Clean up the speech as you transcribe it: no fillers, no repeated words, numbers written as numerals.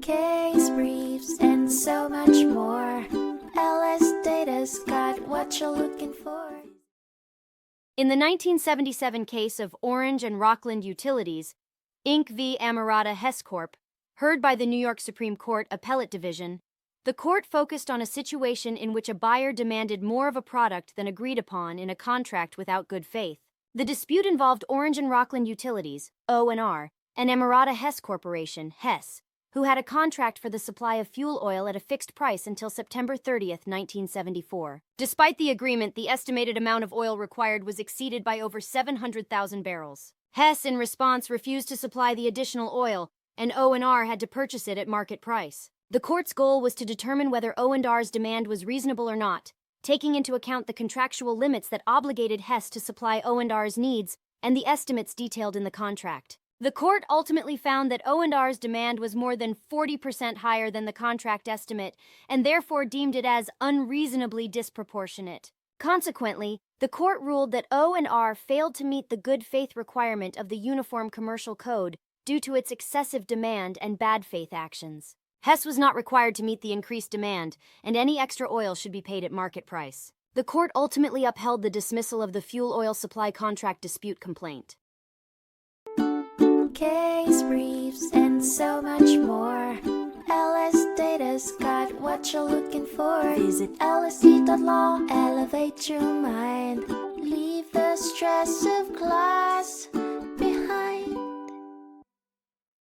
case briefs, and so much more. LSData's got what you're looking for. In the 1977 case of Orange and Rockland Utilities, Inc. v. Amerada Hess Corp., heard by the New York Supreme Court Appellate Division, the court focused on a situation in which a buyer demanded more of a product than agreed upon in a contract without good faith. The dispute involved Orange and Rockland Utilities, O&Râ, and Amerada Hess Corporation, Hess, who had a contract for the supply of fuel oil at a fixed price until September 30, 1974. Despite the agreement, the estimated amount of oil required was exceeded by over 700,000 barrels. Hess, in response, refused to supply the additional oil, and O&Râ had to purchase it at market price. The court's goal was to determine whether O&Râ's demand was reasonable or not, taking into account the contractual limits that obligated Hess to supply O&Râ's needs and the estimates detailed in the contract. The court ultimately found that O&Râ's demand was more than 40% higher than the contract estimate and therefore deemed it as unreasonably disproportionate. Consequently, the court ruled that O&Râ failed to meet the good faith requirement of the Uniform Commercial Code due to its excessive demand and bad faith actions. Hess was not required to meet the increased demand, and any extra oil should be paid at market price. The court ultimately upheld the dismissal of the fuel oil supply contract dispute complaint. Case briefs, and so much more. LSData's got what you're looking for. Visit lsd.law, elevate your mind. Leave the stress of class